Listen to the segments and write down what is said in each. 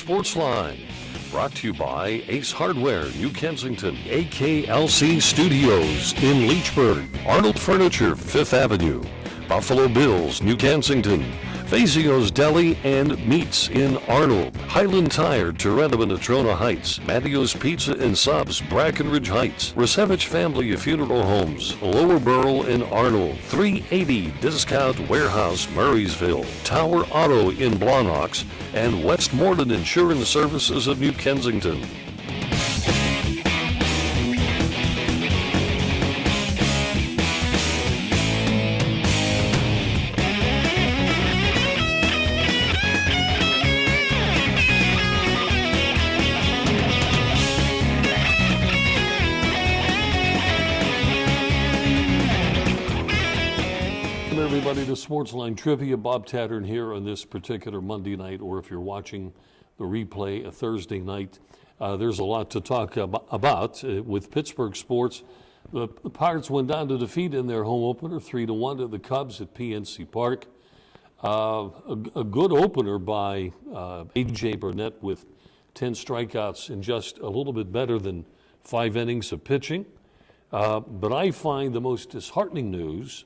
Sportsline, brought to you by Ace Hardware, New Kensington, AKLC Studios in Leechburg, Arnold Furniture, 5th Avenue, Buffalo Bills, New Kensington, Fazio's Deli and Meats in Arnold, Highland Tire, Toronto and Natrona Heights, Mattio's Pizza and Subs, Brackenridge Heights, Resevich Family Funeral Homes, Lower Burl in Arnold, 380 Discount Warehouse, Murraysville, Tower Auto in Blawnox, and Westmoreland Insurance Services of New Kensington. Everybody to Sportsline Trivia. Bob Tattern here on this particular Monday night, or if you're watching the replay a Thursday night. There's a lot to talk about with Pittsburgh sports. The Pirates went down to defeat in their home opener 3-1 to the Cubs at PNC Park. A good opener by A.J. Burnett with 10 strikeouts in just a little bit better than 5 innings of pitching. But I find the most disheartening news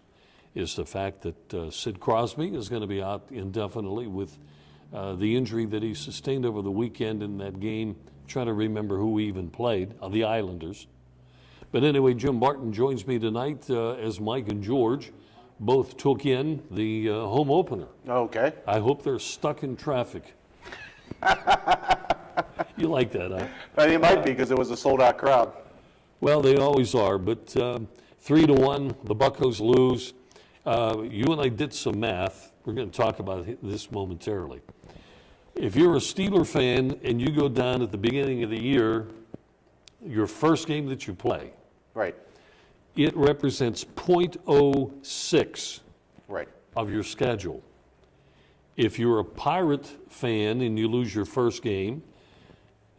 is the fact that Sid Crosby is going to be out indefinitely with the injury that he sustained over the weekend in that game. Trying to remember who even played, the Islanders. But anyway, Jim Barton joins me tonight as Mike and George both took in the home opener. Okay. I hope they're stuck in traffic. You like that, huh? Well, it might be because it was a sold-out crowd. Well, they always are, but 3-1, the Buccos lose. You and I did some math. We're going to talk about this momentarily. If you're a Steeler fan and you go down at the beginning of the year, your first game that you play, Right. it represents 0.06 Right. of your schedule. If you're a Pirate fan and you lose your first game,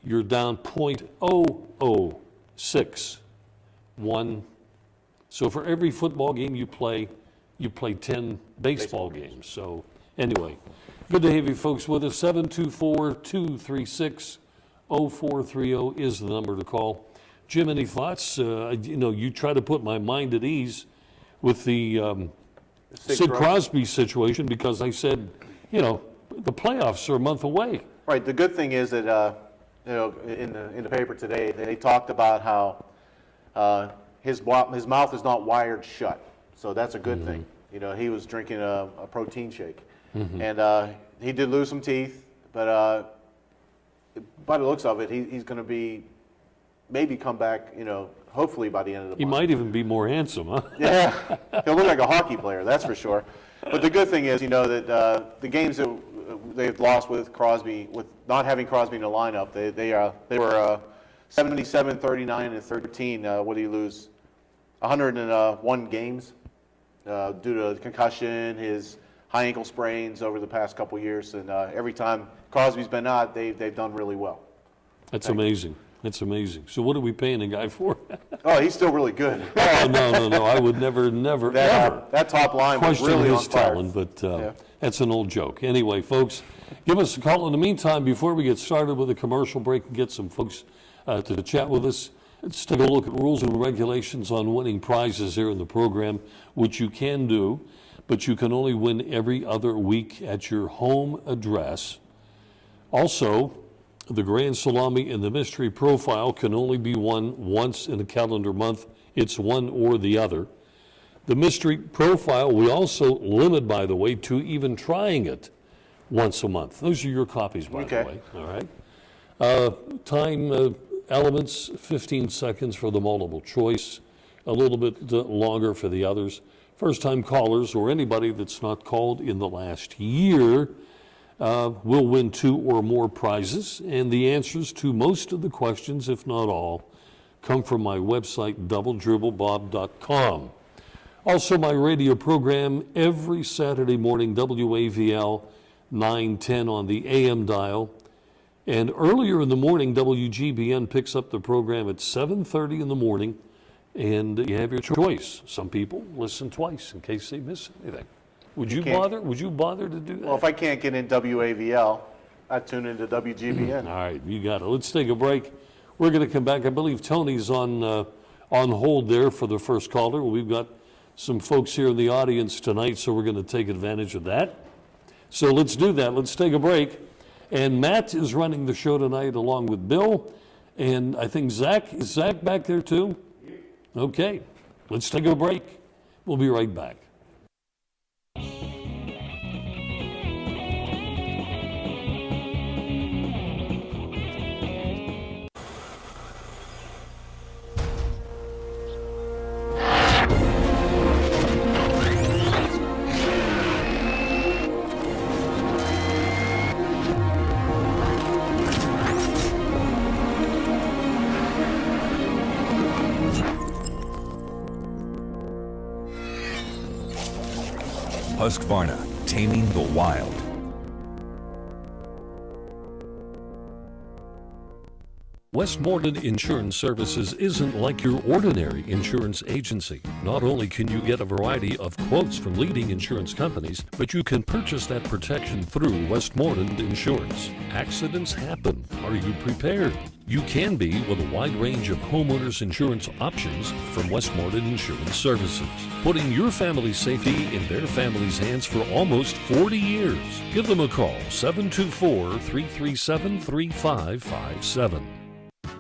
you're down 0.006. So for every football game you play 10 baseball games. So anyway, good to have you folks with us. 724-236-0430 is the number to call. Jim, any thoughts? You try to put my mind at ease with the Sid Crosby situation because I said, the playoffs are a month away. Right. The good thing is that in the paper today they talked about how his mouth is not wired shut. So that's a good thing. He was drinking a protein shake. And he did lose some teeth, but by the looks of it, he's going to maybe come back, hopefully by the end of the month. He might even be more handsome, huh? Yeah, he'll look like a hockey player, that's for sure. But the good thing is, that the games that they've lost with Crosby, with not having Crosby in the lineup, they were 77, 39, and 13. What did he lose? 101 games due to concussion, his high ankle sprains over the past couple years, and every time Crosby's been out, they've done really well. That's amazing. That's amazing. So what are we paying the guy for? Oh, he's still really good. Oh, no. I would never, ever that top line was question really his on fire. talent, but that's an old joke. Anyway, folks, give us a call in the meantime before we get started with a commercial break and get some folks to chat with us. Let's take a look at rules and regulations on winning prizes here in the program, which you can do, but you can only win every other week at your home address. Also, the Grand Salami and the Mystery Profile can only be won once in a calendar month. It's one or the other. The Mystery Profile, we also limit, by the way, to even trying it once a month. Those are your copies, by the way. All right. Time elements, 15 seconds for the multiple choice, a little bit longer for the others. First-time callers or anybody that's not called in the last year will win 2 or more prizes, and the answers to most of the questions, if not all, come from my website, doubledribblebob.com. Also, my radio program every Saturday morning, WAVL 910 on the AM dial. And earlier in the morning, WGBN picks up the program at 7:30 in the morning, and you have your choice. Some people listen twice in case they miss anything. Would you bother to do that? Well, if I can't get in WAVL, I tune into WGBN. All right, you got it. Let's take a break. We're going to come back. I believe Tony's on hold there for the first caller. We've got some folks here in the audience tonight, so we're going to take advantage of that. So let's do that. Let's take a break. And Matt is running the show tonight along with Bill. And I think Zach, is Zach back there too? Okay, let's take a break. We'll be right back. Husqvarna, taming the wild. Westmoreland Insurance Services isn't like your ordinary insurance agency. Not only can you get a variety of quotes from leading insurance companies, but you can purchase that protection through Westmoreland Insurance. Accidents happen. Are you prepared? You can be with a wide range of homeowners insurance options from Westmoreland Insurance Services, putting your family's safety in their family's hands for almost 40 years. Give them a call, 724-337-3557.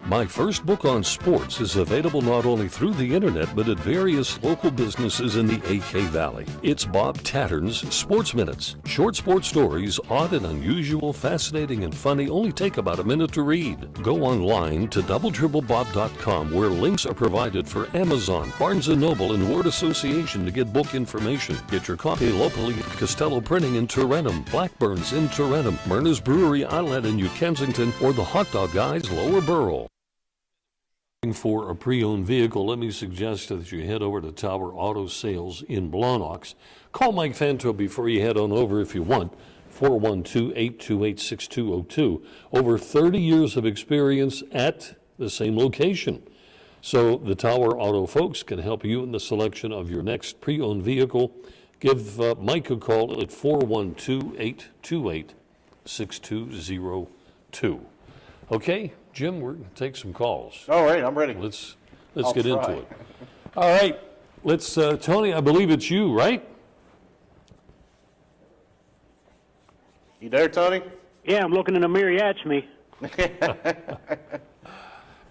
My first book on sports is available not only through the internet, but at various local businesses in the AK Valley. It's Bob Tattern's Sports Minutes. Short sports stories, odd and unusual, fascinating and funny, only take about a minute to read. Go online to doubletripplebob.com where links are provided for Amazon, Barnes & Noble, and Word Association to get book information. Get your copy locally at Costello Printing in Tarentum, Blackburn's in Tarentum, Myrna's Brewery Outlet in New Kensington, or the Hot Dog Guys Lower Borough. For a pre-owned vehicle, let me suggest that you head over to Tower Auto Sales in Blawnox. Call Mike Fanto before you head on over if you want, 412-828-6202. Over 30 years of experience at the same location. So the Tower Auto folks can help you in the selection of your next pre-owned vehicle. Give Mike a call at 412-828-6202. Okay, Jim, we're going to take some calls. All right, I'm ready. Let's I'll get try. into it. All right, let's, Tony, I believe it's you, right? You there, Tony? Yeah, I'm looking in the mirror. Yeah, it's me.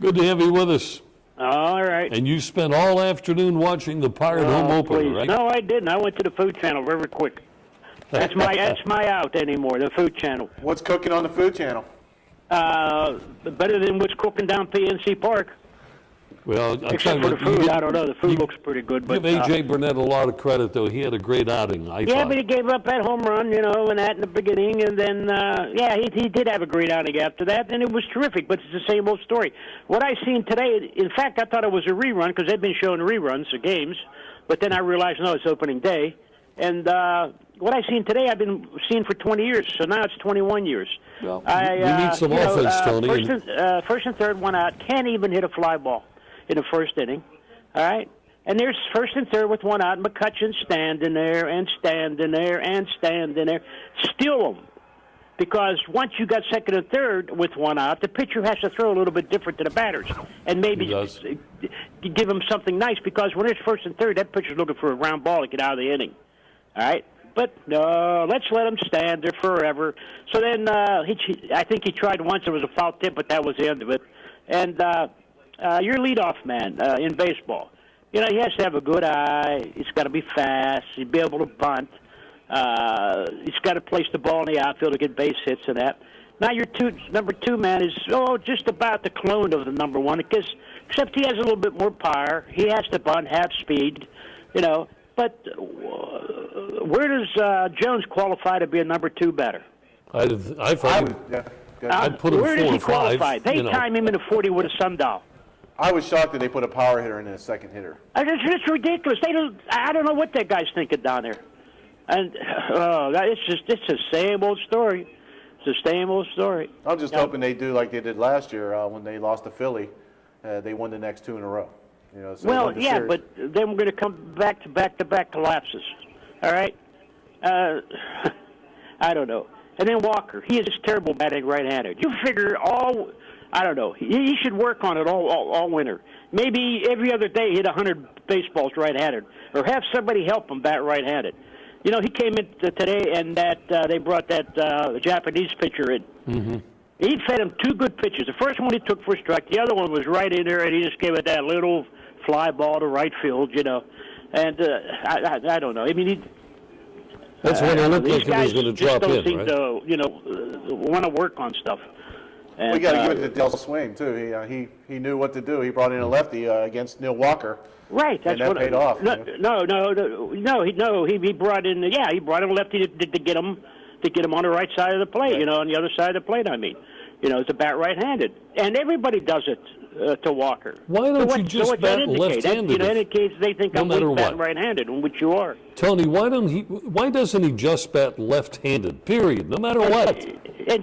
Good to have you with us. All right. And you spent all afternoon watching the Pirate home opener, Please. right? No, I didn't. I went to the Food Channel very quick. That's my out anymore, the Food Channel. What's cooking on the Food Channel? Better than what's cooking down PNC Park. Well, I'll Except for the food, I don't know. The food looks pretty good. But give A.J. Burnett a lot of credit, though. He had a great outing, I yeah, thought. but he gave up that home run, and that in the beginning, and then he did have a great outing after that, and it was terrific. But it's the same old story. What I seen today, in fact, I thought it was a rerun because they've been showing reruns of games, but then I realized no, it's opening day, and what I seen today, I've been seeing for 20 years, so now it's 21 years. Well, we need some offense, Tony. First and third, one out, can't even hit a fly ball in the first inning. All right? And there's first and third with one out. McCutcheon standing there and standing there and standing there. Steal them. Because once you got second and third with one out, the pitcher has to throw a little bit different to the batters. And maybe give them something nice because when it's first and third, that pitcher's looking for a ground ball to get out of the inning. All right? But no, let's let him stand there forever. So then I think he tried once. It was a foul tip, but that was the end of it. And your leadoff man in baseball, he has to have a good eye. He's got to be fast. He's be able to bunt. He's got to place the ball in the outfield to get base hits and that. Now your number two man is just about the clone of the number one, except he has a little bit more power. He has to bunt, have speed, But where does Jones qualify to be a number two batter? I thought I'd put him 4 or 5. Where does he qualify? They time him in the 40 with a sundial. I was shocked that they put a power hitter in as a second hitter. It's ridiculous. I don't know what that guy's thinking down there. And it's the same old story. It's the same old story. I'm just hoping they do like they did last year when they lost to Philly. They won the next 2 in a row. So but then we're going to come back to back-to-back collapses. All right? I don't know. And then Walker, he is just terrible batting right-handed. You figure I don't know. He should work on it all winter. Maybe every other day hit 100 baseballs right-handed, or have somebody help him bat right-handed. You know, he came in today, and they brought that Japanese pitcher in. Mm-hmm. He fed him 2 good pitches. The first one he took for a strike. The other one was right in there, and he just gave it that little fly ball to right field, you know. And I don't know. I mean, that's when it looked these like he was guys going to just drop don't in, seem right? to, want to work on stuff. And, We got to give it to Del Swain too. He knew what to do. He brought in a lefty against Neil Walker. Right, that's and that what paid off. He brought in a lefty to get him on the right side of the plate, Right. you know, on the other side of the plate. I mean, you know, to bat right-handed, and everybody does it to Walker. Why don't you just what's that bat indicate? left-handed? That indicates they think No I'm matter weak batting what. right-handed, which you are. Tony, why doesn't he just bat left-handed? Period. No matter what.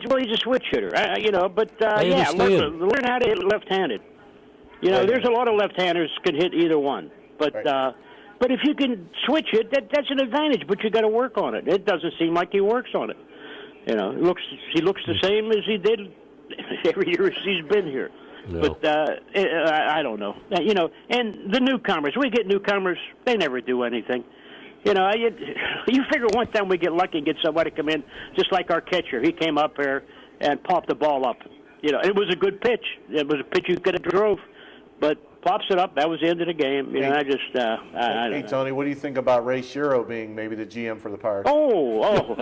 Well, he's a switch hitter, you know. But I understand. learn how to hit left-handed. You know, Right. there's a lot of left-handers can hit either one, but Right. but if you can switch it, that's an advantage. But you got to work on it. It doesn't seem like he works on it. You know, he looks the same as he did every year he's been here. No. But I don't know. You know, and the newcomers, we get newcomers, they never do anything. You know, you figure one time we get lucky and get somebody come in, just like our catcher. He came up here and popped the ball up. You know, it was a good pitch. It was a pitch you could have drove, but pops it up. That was the end of the game. You know, I don't Hey, know. Tony, what do you think about Ray Shero being maybe the GM for the Pirates? Oh,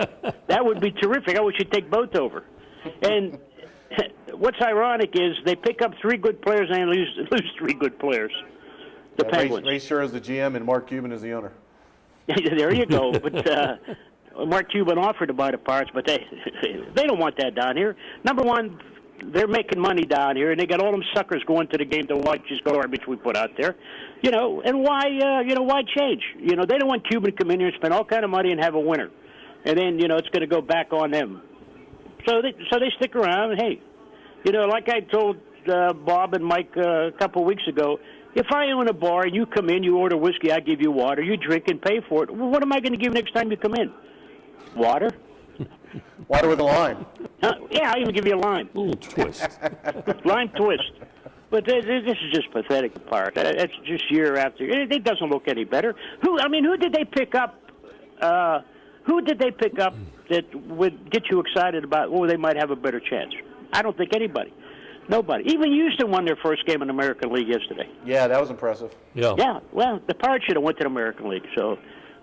that would be terrific. I wish you'd take both over. And what's ironic is they pick up 3 good players and they lose 3 good players. The Ray Penguins. Shero is the GM and Mark Cuban is the owner. There you go. But Mark Cuban offered to buy the Pirates, but they don't want that down here. Number one, they're making money down here, and they got all them suckers going to the game to watch this garbage we put out there. You know, and why change? You know, they don't want Cuban to come in here and spend all kind of money and have a winner, and then it's going to go back on them. So they stick around. And hey, like I told Bob and Mike a couple of weeks ago. If I own a bar and you come in, you order whiskey, I give you water, you drink and pay for it. Well, what am I going to give you next time you come in? Water? Water with a lime. Yeah, I'll even give you a lime. A little twist. Lime twist. But this is just pathetic, the part. That's just year after. It doesn't look any better. Who did they pick up? Who did they pick up that would get you excited about, they might have a better chance? I don't think anybody. Nobody. Even Houston won their first game in the American League yesterday. Yeah, that was impressive. Yeah. Yeah, well, the Pirates should have went to the American League. So,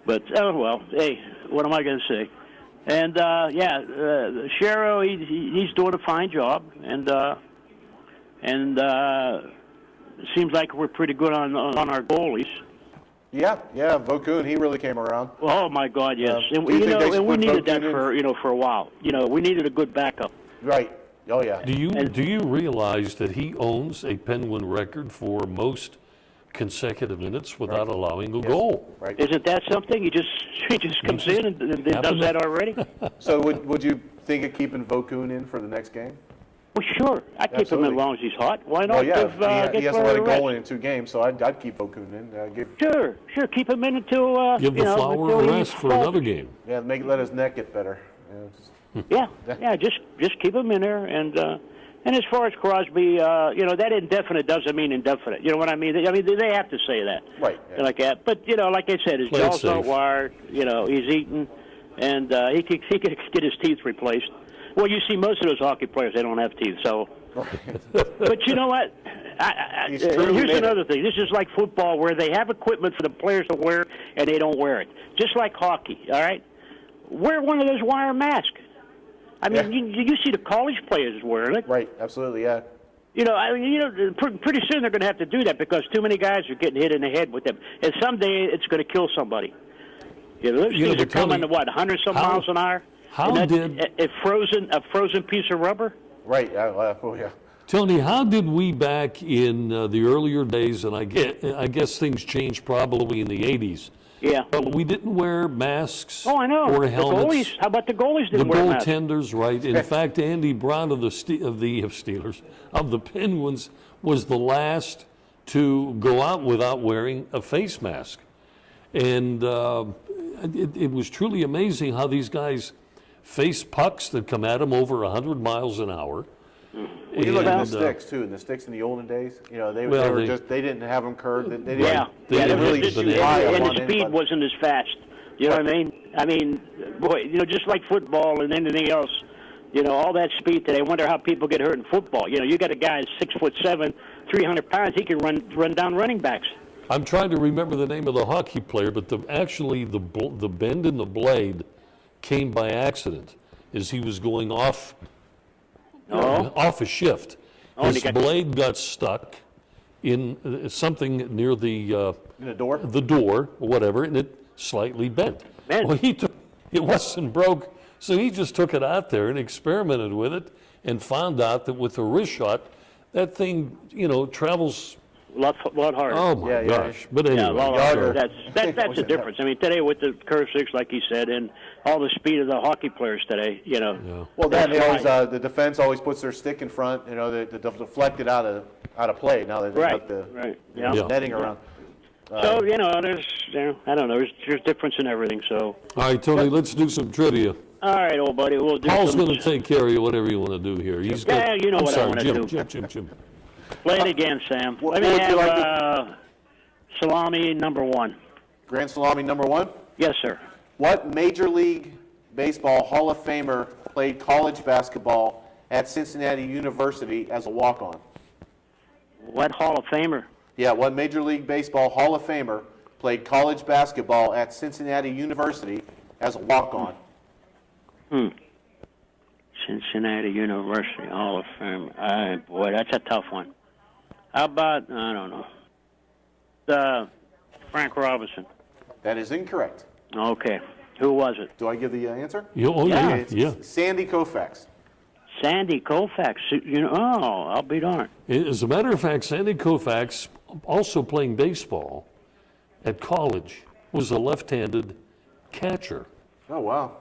but hey, what am I going to say? And Shero, he's doing a fine job, and seems like we're pretty good on our goalies. Yeah, Vokun, he really came around. Oh my God, yes. And do you think they should we put needed that Vokun for a while. We needed a good backup. Right. Oh yeah. Do you realize that he owns a Penguin record for most consecutive minutes without allowing a goal? Right. Isn't that something? He just comes in and does that already? So would you think of keeping Vokun in for the next game? Well, sure. I'd keep him Absolutely. as long as he's hot. Why not? Well, yeah, Give, he get hasn't let a Fleury goal rest. in 2 games, so I'd keep Vokun in. Sure. Keep him in until Give the Flower until a he's rest for full. another game. Let his neck get better. Yeah. Just keep him in there, and as far as Crosby, that indefinite doesn't mean indefinite. You know what I mean? They have to say that, Right, yeah. Like that. But like I said, his Play it jaw's not safe. wired. He's eating, and he could get his teeth replaced. Well, you see, most of those hockey players, they don't have teeth, so. But you know what? He's truly Here's made another thing. This is like football, where they have equipment for the players to wear, and they don't wear it. Just like hockey, all right? Wear one of those wire masks. I mean, you see the college players wearing it. Right, absolutely, yeah. Pretty soon they're going to have to do that because too many guys are getting hit in the head with them, and someday it's going to kill somebody. Those things are but Tony, coming to 100-some how- miles an hour. how and did- a frozen piece of rubber? Right, yeah. Tony, how did we back in the earlier days, and I guess things changed probably in the 80s, Yeah. but we didn't wear masks Oh, I know. or The helmets. goalies. How about the goalies The didn't wear masks? goaltenders, right? In fact, Andy Brown of the Steelers, of the Penguins, was the last to go out without wearing a face mask. And it was truly amazing how these guys face pucks that come at them over 100 miles an hour. Well, you look at the And, sticks too, and the sticks in the olden days, they Well, were they- just, they didn't have them curved. They didn't, Yeah, they yeah, didn't there was really just- shoot high on and one the end, speed but- wasn't as fast. You know what I mean? I mean, boy, just like football and anything else, all that speed today. I wonder how people get hurt in football. You got a guy 6'7", 300 pounds. He can run down running backs. I'm trying to remember the name of the hockey player, but actually the bend in the blade came by accident as he was going off a shift. Oh, and His he got- blade got stuck in something near the In the door? or whatever, and it slightly bent. Bent. Well, it wasn't broke, so he just took it out there and experimented with it and found out that with a wrist shot, that thing, travels. A lot harder. Oh my Yeah, gosh! But Yeah, anyway, a lot Yarder. harder. That's the difference. I mean, today with the curve six, like you said, and all the speed of the hockey players today, Well, then That's they always, right. the defense always puts their stick in front, to deflect it out of play. Now that they Right, got the right, yeah. Yeah. netting around. So there's, I don't know, there's difference in everything. So, all right, Tony, let's do some trivia. all right, old buddy, we'll do Paul's some. going to take care of you, whatever you want to do here. He's Yeah, you know I'm what I sorry, wanna Jim, do. Jim. Play it again, Sam. What Let me would you have like salami number one. Grand Salami number 1. Yes, sir. What Major League Baseball Hall of Famer played college basketball at Cincinnati University as a walk-on? What Hall of Famer? Yeah, what Major League Baseball Hall of Famer played college basketball at Cincinnati University as a walk-on? Cincinnati University Hall of Fame. Boy, that's a tough one. How about, I don't know, Frank Robinson. That is incorrect. Okay. Who was it? Do I give the answer? Yeah. It's Sandy Koufax. Sandy Koufax. I'll be darned. As a matter of fact, Sandy Koufax, also playing baseball at college, was a left-handed catcher. Oh, wow.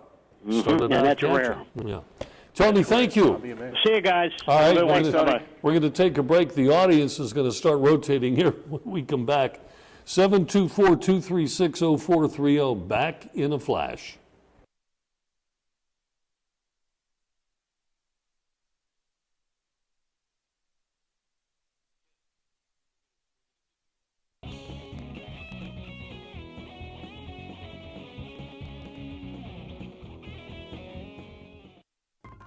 Started Yeah, out that's catcher. rare. Yeah. Tony, thank you. Be amazing. See you guys. All right, Have a good we're one. gonna- Bye-bye. We're going to take a break. The audience is going to start rotating here when we come back. 724-236-0430, back in a flash.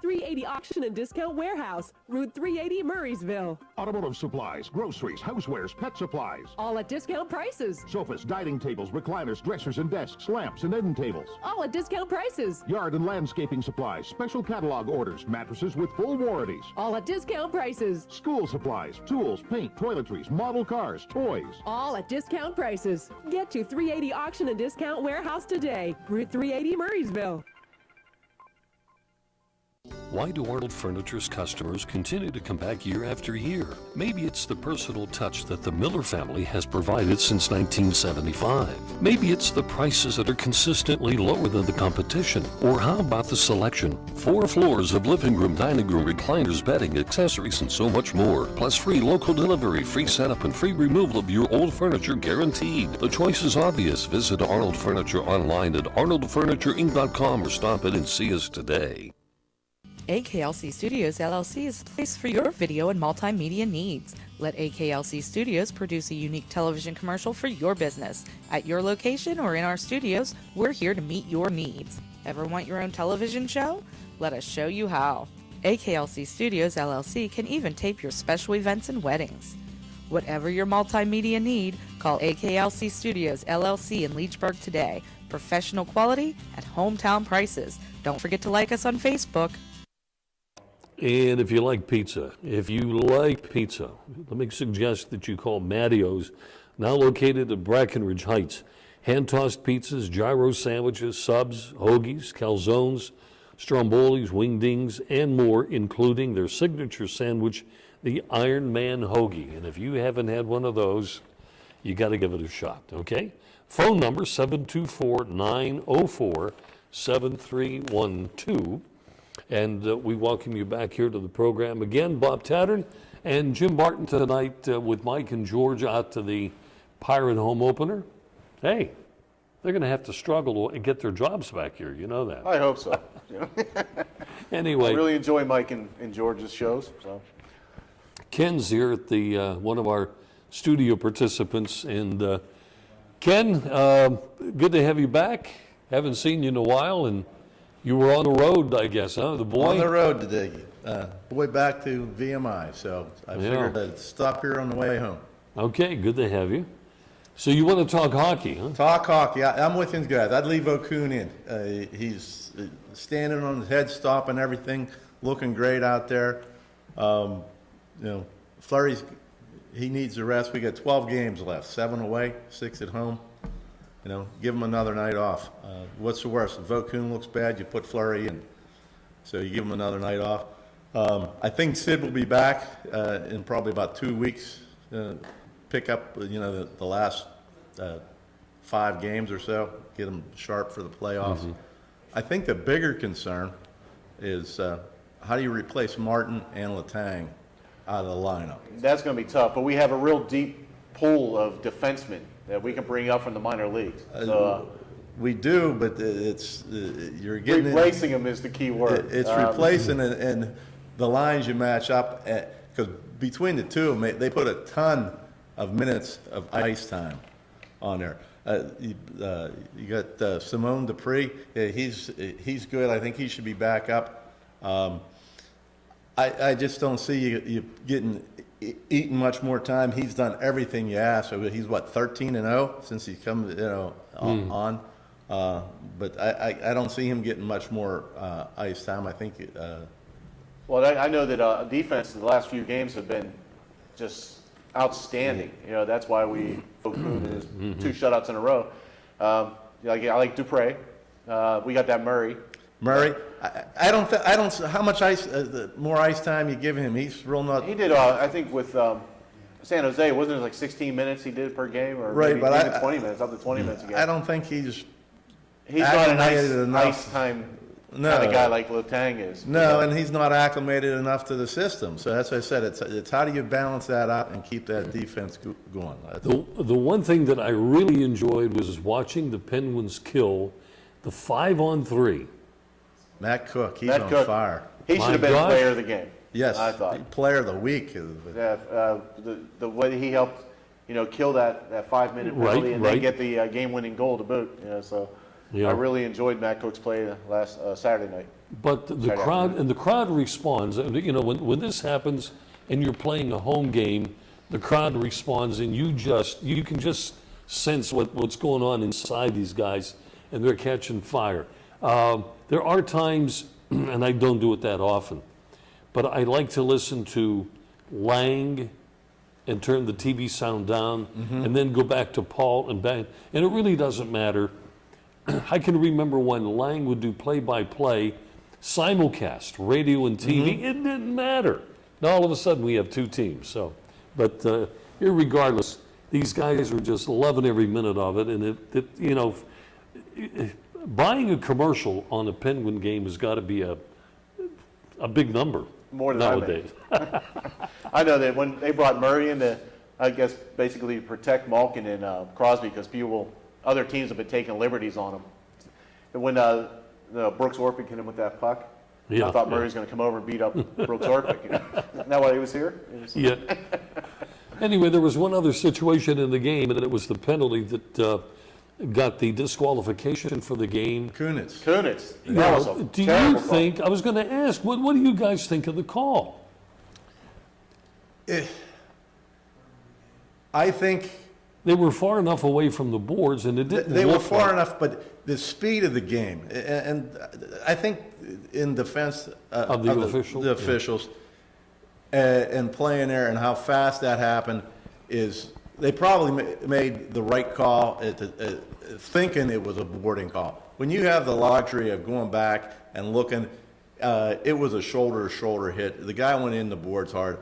.380 Auction and Discount Warehouse, Route 380, Murraysville. Automotive supplies, groceries, housewares, pet supplies. All at discount prices. Sofas, dining tables, recliners, dressers and desks, lamps and end tables. All at discount prices. Yard and landscaping supplies, special catalog orders, mattresses with full warranties. All at discount prices. School supplies, tools, paint, toiletries, model cars, toys. All at discount prices. Get to 380 Auction and Discount Warehouse today, Route 380, Murraysville. Why do Arnold Furniture's customers continue to come back year after year? Maybe it's the personal touch that the Miller family has provided since 1975. Maybe it's the prices that are consistently lower than the competition. Or how about the selection? 4 floors of living room, dining room, recliners, bedding, accessories, and so much more. Plus free local delivery, free setup, and free removal of your old furniture guaranteed. The choice is obvious. Visit Arnold Furniture online at arnoldfurnitureinc.com or stop in and see us today. AKLC Studios LLC is the place for your video and multimedia needs. Let AKLC Studios produce a unique television commercial for your business. At your location or in our studios, we're here to meet your needs. Ever want your own television show? Let us show you how. AKLC Studios LLC can even tape your special events and weddings. Whatever your multimedia need, call AKLC Studios LLC in Leechburg today. Professional quality at hometown prices. Don't forget to like us on Facebook. And if you like pizza, let me suggest that you call Mattio's, now located at Brackenridge Heights. Hand-tossed pizzas, gyro sandwiches, subs, hoagies, calzones, strombolis, wingdings, and more, including their signature sandwich, the Iron Man Hoagie. And if you haven't had one of those, you got to give it a shot, okay? Phone number 724-904-7312. And we welcome you back here to the program again. Bob Tattern and Jim Barton tonight with Mike and George out to the Pirate home opener. Hey, they're going to have to struggle to get their jobs back here. You know that. I hope so. You know? Anyway, I really enjoy Mike and George's shows. So Ken's here at the one of our studio participants, and Ken, good to have you back. Haven't seen you in a while, and you were on the road, I guess, huh? The boy On the road today, way back to VMI, so I figured I'd stop here on the way home. Okay, good to have you. So you want to talk hockey, huh? Talk hockey. I'm with you guys. I'd leave Okun in. He's standing on his head, stopping everything, looking great out there. You know, Fleury's, he needs the rest. We got 12 games left, 7 away, 6 at home. You know, give him another night off. What's the worst? If Okun looks bad, you put Fleury in. So you give him another night off. I think Sid will be back in probably about 2 weeks. Pick up, you know, the last 5 games or so, get them sharp for the playoffs. Mm-hmm. I think the bigger concern is how do you replace Martin and Letang out of the lineup? that's going to be tough. But we have a real deep pool of defensemen that we can bring up from the minor leagues. So We do, but it's you're getting replacing them is the key word. It's replacing and the lines you match up because between the two of them, they put a ton of minutes of ice time on there. You got Simone Dupree. He's good. I think he should be back up. I just don't see you getting eating much more time. He's done everything you asked. So he's what 13-0 since he's come on. But I don't see him getting much more ice time. I think. Well, I know that defense in the last few games have been just outstanding. You know, that's why we Okun is 2 shutouts in a row. I like Dupre. We got that Murray. I don't. How much ice? More ice time you give him? He's real not. He did. I think with San Jose, wasn't it like 16 minutes he did per game, or right? Maybe 20 minutes, up to 20 minutes a game. I don't think he's not an acclimated ice time kind of guy like Letang is. No, and he's not acclimated enough to the system. So that's what I said. It's how do you balance that out and keep that defense going? The one thing that I really enjoyed was watching the Penguins kill the 5-on-3. Matt Cook, he's on fire. He should have been player of the game. Yes, I thought player of the week. Yeah, the way he helped, kill that 5-minute penalty and then get the game-winning goal to boot. So I really enjoyed Matt Cook's play last Saturday night. But the crowd responds. When this happens and you're playing a home game, the crowd responds, and you can just sense what's going on inside these guys, and they're catching fire. There are times, and I don't do it that often, but I like to listen to Lang and turn the TV sound down, and then go back to Paul and bang. And it really doesn't matter. I can remember when Lang would do play-by-play, simulcast, radio and TV. It didn't matter. Now all of a sudden we have 2 teams. But irregardless, these guys are just loving every minute of it, and buying a commercial on a Penguin game has got to be a big number more than nowadays. I know that when they brought Murray in to, I guess, basically protect Malkin and Crosby, because other teams have been taking liberties on them. And when Brooks Orpik hit him with that puck, I thought Murray was going to come over and beat up Brooks Orpik. Isn't that why he was here? Yeah. Anyway, there was one other situation in the game, and it was the penalty that got the disqualification for the game. Kunitz. That was a do terrible you think, I was going to ask, what do you guys think of the call? I think they were far enough away from the boards, and it didn't They were look far like enough, but the speed of the game, and I think in defense of the officials and playing there and how fast that happened is they probably made the right call thinking it was a boarding call. When you have the luxury of going back and looking, it was a shoulder-to-shoulder hit. The guy went in the boards hard.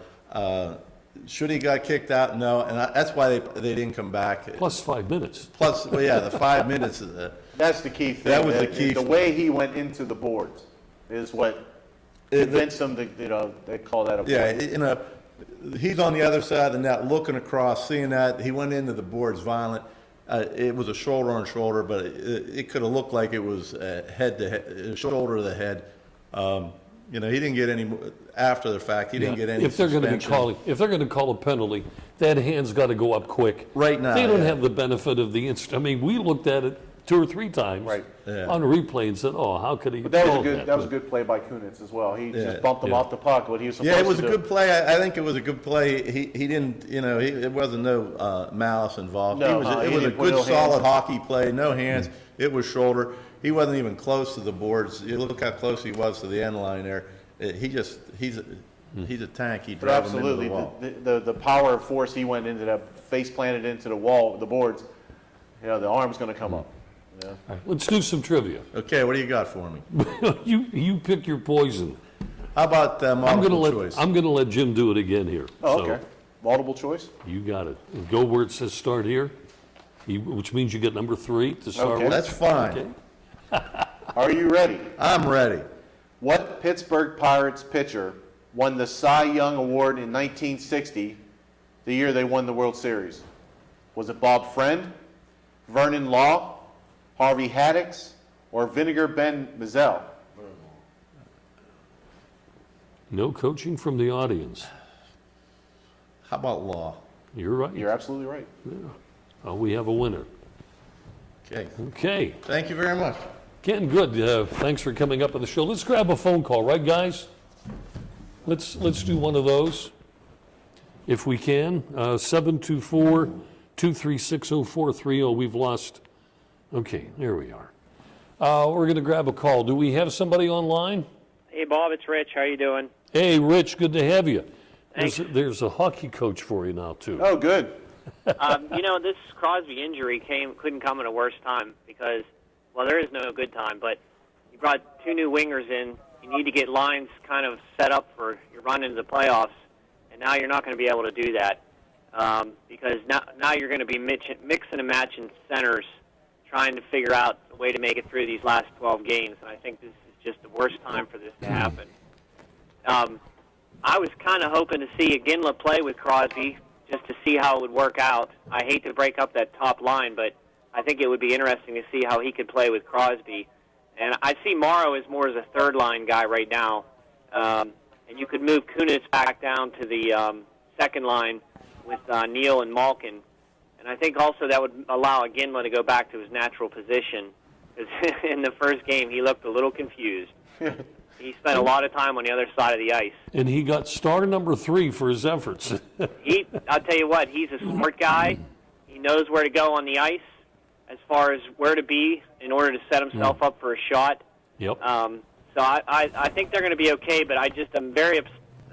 Should he got kicked out? No, and that's why they didn't come back. Plus 5 minutes. The 5 minutes. That's the key thing. That was the key. The way he went into the boards is what convinced them to, they call that a board. Yeah, he's on the other side of the net looking across, seeing that. He went into the boards violent. It was a shoulder on shoulder, but it could have looked like it was head to head, shoulder to the head. You know, he didn't get any, after the fact, he didn't get any If they're going to be suspension. if they're going to call a penalty, that hand's got to go up quick. Right now, They don't yeah. have the benefit of the instant. I mean, we looked at it 2 or 3 times Right. Yeah. on replay and said, oh, how could he But that was call a good, that was a good play by Kunitz as well. He Yeah. just bumped him Yeah. off the puck, what he was supposed Yeah, to it was a do. good play. I think it was a good play. He didn't, you know, it wasn't no malice involved. No, it was he a didn't put good, no solid hands. hockey play. No hands. It was shoulder. He wasn't even close to the boards. You look how close he was to the end line there. He's a tank. He But drove him into absolutely, the wall. the power of force he went into that, face planted into the wall, the boards, you know, the arm's gonna come up. You know? All right, let's do some trivia. Okay, what do you got for me? You pick your poison. How about multiple choice? I'm going to let Jim do it again here. Oh, So, okay. Multiple choice? You got it. Go where it says start here, which means you get number 3 to start Okay. with. That's fine. Okay. Are you ready? I'm ready. What Pittsburgh Pirates pitcher won the Cy Young Award in 1960, the year they won the World Series? Was it Bob Friend, Vernon Law, Harvey Haddix, or Vinegar Ben Mazel? No coaching from the audience. How about Law? You're right. You're absolutely right. We have a winner. Okay. Okay. Thank you very much. Ken, good. Thanks for coming up on the show. Let's grab a phone call, right, guys? Let's do one of those, if we can. 724-236-0430. We've lost. Okay, there we are. We're going to grab a call. Do we have somebody online? Hey, Bob, it's Rich. How you doing? Hey, Rich, good to have you. Thanks. There's a hockey coach for you now, too. Oh, good. You know, this Crosby injury couldn't come at a worse time because, well, there is no good time, but you brought 2 new wingers in. You need to get lines kind of set up for your run into the playoffs, and now you're not going to be able to do that because now you're going to be mixing and matching centers, trying to figure out a way to make it through these last 12 games, and I think this is just the worst time for this to happen. I was kind of hoping to see Iginla play with Crosby just to see how it would work out. I hate to break up that top line, but I think it would be interesting to see how he could play with Crosby. And I see Morrow as more as a third-line guy right now. And you could move Kunitz back down to the second line with Neal and Malkin. And I think also that would allow Iginla to go back to his natural position. Because in the first game, he looked a little confused. He spent a lot of time on the other side of the ice. And he got star number 3 for his efforts. I'll tell you what, he's a smart guy. He knows where to go on the ice as far as where to be in order to set himself up for a shot. Yep. So I think they're going to be okay, but I'm very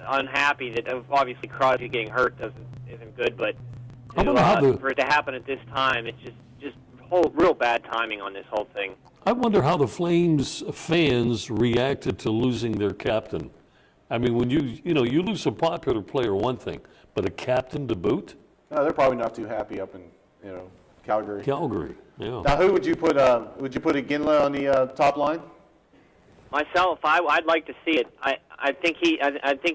unhappy that obviously Crosby getting hurt isn't good, but for it to happen at this time, it's just real bad timing on this whole thing. I wonder how the Flames fans reacted to losing their captain. I mean, when you lose a popular player, one thing, but a captain to boot? No, they're probably not too happy up in, Calgary. Calgary, yeah. Now, who would you put Iginla on the top line? Myself, I'd like to see it. I think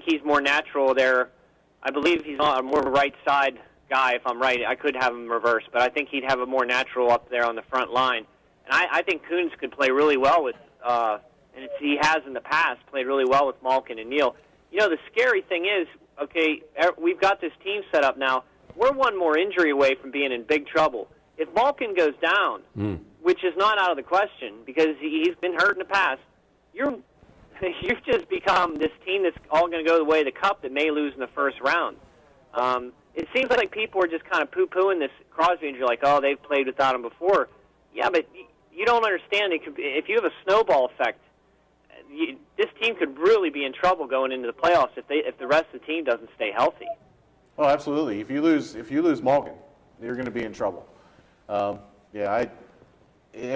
he's more natural there. I believe he's on more of a right side guy. If I'm right, I could have him reversed, but I think he'd have a more natural up there on the front line. And I think Kuntz could play really well with, and he has in the past played really well with Malkin and Neal. You know, the scary thing is, okay, we've got this team set up now. We're one more injury away from being in big trouble. If Malkin goes down, which is not out of the question because he's been hurt in the past, you've just become this team that's all going to go the way of the cup that may lose in the first round. It seems like people are just kind of poo-pooing this Crosby injury, like, oh, they've played without him before. Yeah, but you don't understand. If you have a snowball effect, this team could really be in trouble going into the playoffs if the rest of the team doesn't stay healthy. Oh, absolutely. If you lose Malkin, you're going to be in trouble. And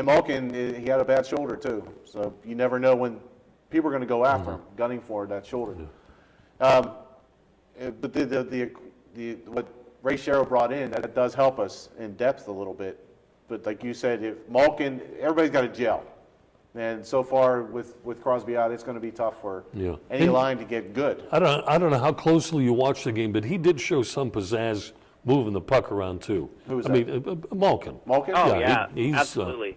Malkin, he had a bad shoulder too, so you never know when people are going to go after him, gunning for that shoulder. But what Ray Sherrill brought in, that does help us in depth a little bit. But like you said, if Malkin, everybody's got to gel. And so far with Crosby out, it's going to be tough for any line to get good. I don't know how closely you watched the game, but he did show some pizzazz moving the puck around too. Who's I mean, Malkin. Malkin? Oh, Yeah, yeah, absolutely.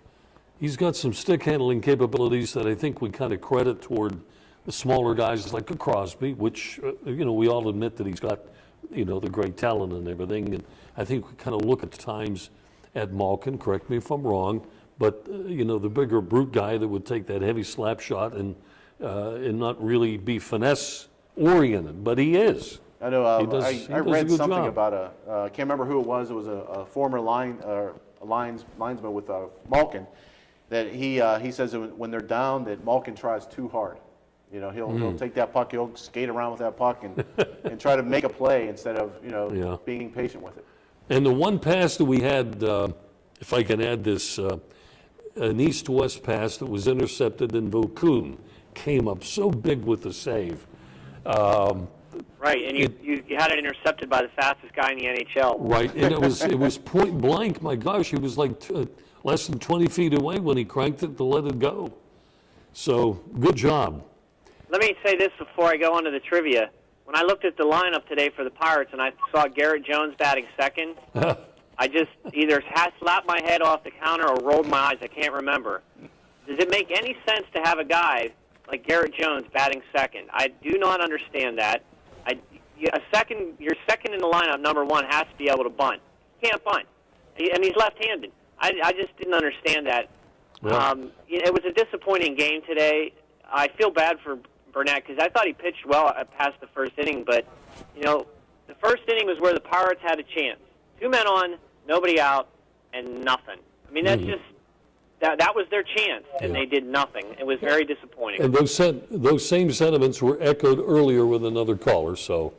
He's got some stick handling capabilities that I think we kind of credit toward the smaller guys like a Crosby, which, we all admit that he's got, the great talent and everything. And I think we kind of look at times at Malkin, correct me if I'm wrong, but, the bigger brute guy that would take that heavy slap shot and not really be finesse oriented, but he is. I know. He does I a read good something job. about I can't remember who it was. It was a former linesman with Malkin. That he says that when they're down, that Malkin tries too hard. He'll take that puck, he'll skate around with that puck and try to make a play instead of being patient with it. And the one pass that we had, if I can add this, an east-west pass that was intercepted, and Vokun came up so big with the save. Right, and you had it intercepted by the fastest guy in the NHL. Right, and it was point blank. My gosh, he was like less than 20 feet away when he cranked it to let it go. So, good job. Let me say this before I go on to the trivia. When I looked at the lineup today for the Pirates and I saw Garrett Jones batting second, I just either slapped my head off the counter or rolled my eyes. I can't remember. Does it make any sense to have a guy like Garrett Jones batting second? I do not understand that. Your second in the lineup, number one, has to be able to bunt. He can't bunt, and he's left-handed. I just didn't understand that. Yeah. It was a disappointing game today. I feel bad for Burnett because I thought he pitched well past the first inning, but the first inning was where the Pirates had a chance. 2 men on, nobody out, and nothing. I mean, that's just that was their chance, and they did nothing. It was very disappointing. And those same sentiments were echoed earlier with another caller. So,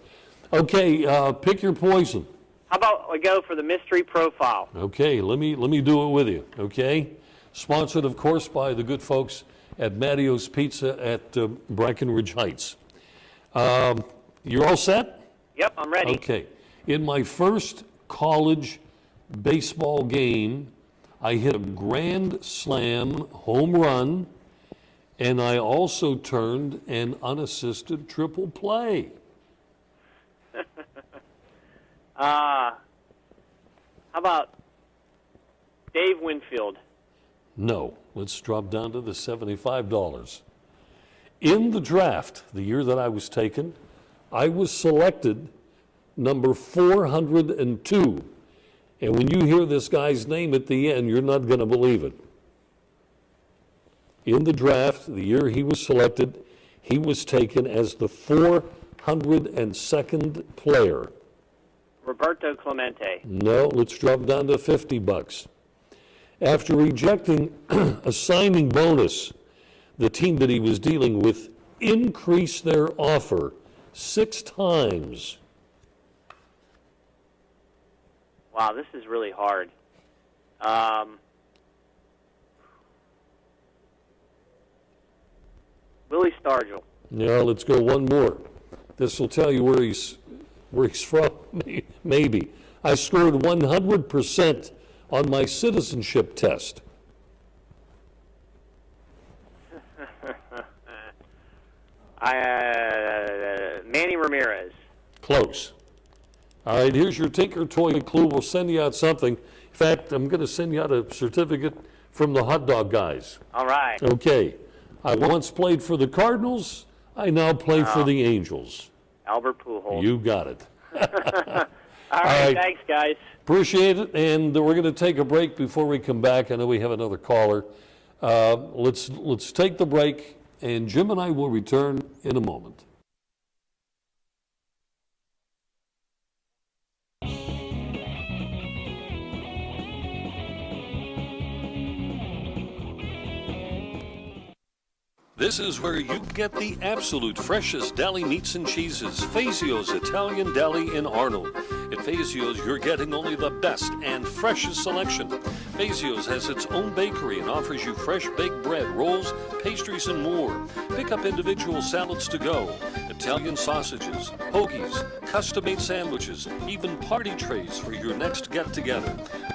okay, pick your poison. How about we go for the mystery profile? Okay, let me do it with you. Okay, sponsored, of course, by the good folks at Mattio's Pizza at Breckenridge Heights. You're all set? Yep, I'm ready. Okay. In my first college baseball game, I hit a grand slam home run, and I also turned an unassisted triple play. How about Dave Winfield? No. Let's drop down to the $75. In the draft, the year that I was taken, I was selected number 402. And when you hear this guy's name at the end, you're not going to believe it. In the draft, the year he was selected, he was taken as the 402nd player. Roberto Clemente. No, let's drop down to $50. After rejecting a signing bonus, the team that he was dealing with increased their offer 6 times. Wow, this is really hard. Willie Stargell. Now let's go one more. This will tell you where he's from. Maybe. I scored 100% on my citizenship test. Manny Ramirez. Close. All right, here's your Tinker Toy clue. We'll send you out something. In fact, I'm going to send you out a certificate from the hot dog guys. All right. Okay. I once played for the Cardinals. I now play for the Angels. Albert Pujols. You got it. All right, thanks, guys. Appreciate it, and we're going to take a break before we come back. I know we have another caller. Let's take the break, and Jim and I will return in a moment. This is where you get the absolute freshest deli meats and cheeses. Fazio's Italian Deli in Arnold. At Fazio's, you're getting only the best and freshest selection. Fazio's has its own bakery and offers you fresh baked bread, rolls, pastries, and more. Pick up individual salads to go, Italian sausages, hoagies, custom-made sandwiches, even party trays for your next get-together.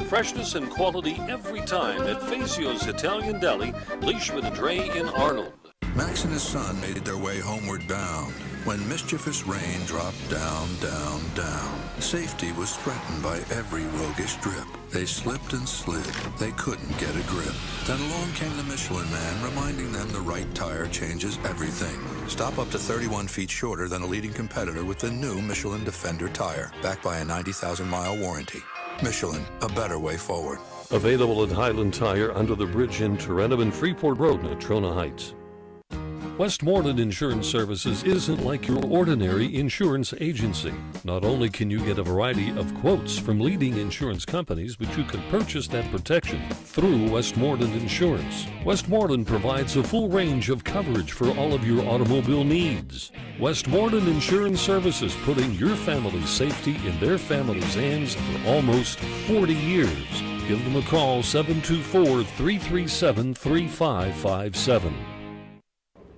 Freshness and quality every time at Fazio's Italian Deli, Leishman and Dre in Arnold. Max and his son made their way homeward bound when mischievous rain dropped down, down, down. Safety was threatened by every roguish drip. They slipped and slid. They couldn't get a grip. Then along came the Michelin Man, reminding them the right tire changes everything. Stop up to 31 feet shorter than a leading competitor with the new Michelin Defender tire, backed by a 90,000-mile warranty. Michelin, a better way forward. Available at Highland Tire under the bridge in Tarentum and Freeport Road in Natrona Heights. Westmoreland Insurance Services isn't like your ordinary insurance agency. Not only can you get a variety of quotes from leading insurance companies, but you can purchase that protection through Westmoreland Insurance. Westmoreland provides a full range of coverage for all of your automobile needs. Westmoreland Insurance Services, putting your family's safety in their family's hands for almost 40 years. Give them a call, 724-337-3557.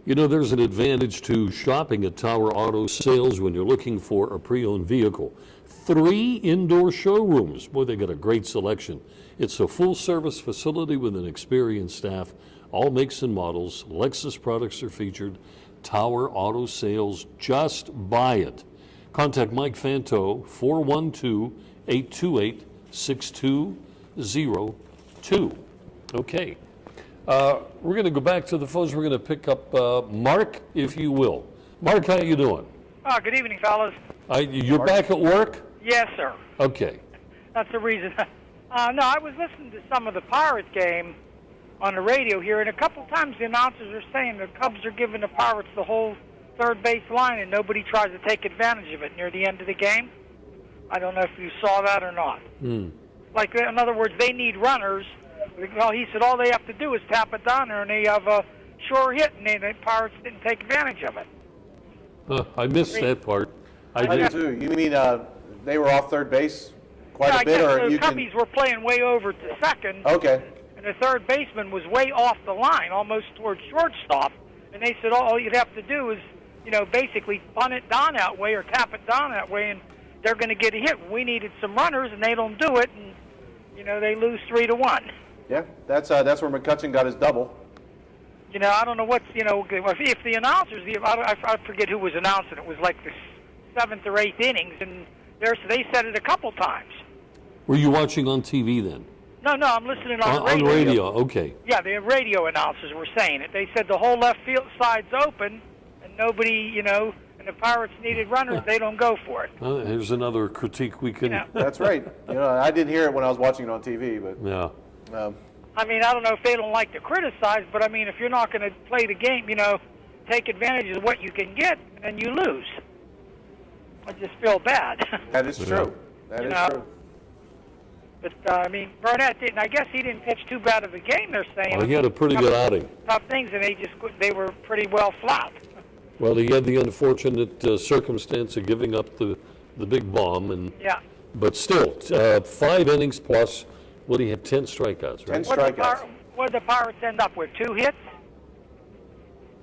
You know, there's an advantage to shopping at Tower Auto Sales when you're looking for a pre-owned vehicle. 3 indoor showrooms. Boy, they got a great selection. It's a full-service facility with an experienced staff. All makes and models. Lexus products are featured. Tower Auto Sales. Just buy it. Contact Mike Fanto, 412-828-6202. Okay. We're going to go back to the phones. We're going to pick up Mark, if you will. Mark, how you doing? Good evening, fellas. You're back at work? Yes, sir. Okay. That's the reason. No, I was listening to some of the Pirates game on the radio here, and a couple times the announcers are saying the Cubs are giving the Pirates the whole third base line, and nobody tries to take advantage of it near the end of the game. I don't know if you saw that or not. Like, in other words, they need runners. Well, he said all they have to do is tap it down there, and they have a sure hit, and the Pirates didn't take advantage of it. I missed that part. I did too. You mean they were off third base quite a bit, or the you Cubbies were playing way over to second. Okay. And the third baseman was way off the line, almost towards shortstop. And they said all you'd have to do is, basically punt it down that way or tap it down that way, and they're going to get a hit. We needed some runners, and they don't do it, and they lose 3-1. Yeah, that's where McCutcheon got his double. I don't know what's, if the announcers, I forget who was announcing. It was like the 7th or 8th innings, and they said it a couple times. Were you watching on TV then? No, I'm listening on the On radio. radio, okay. Yeah, the radio announcers were saying it. They said the whole left field side's open, and nobody, and the Pirates needed runners, they don't go for it. Here's another critique we can... That's right. I didn't hear it when I was watching it on TV, but... Yeah. I don't know if they don't like to criticize, but if you're not going to play the game, take advantage of what you can get, and you lose. I just feel bad. That is true. That is true. But, Burnett didn't, I guess he didn't pitch too bad of a game, they're saying. He had a pretty good outing. Tough things, and they were pretty well flat. Well, he had the unfortunate circumstance of giving up the big bomb, and but still, 5 innings plus. Well, he had 10 strikeouts, right? 10 strikeouts. What did the Pirates end up with? 2 hits?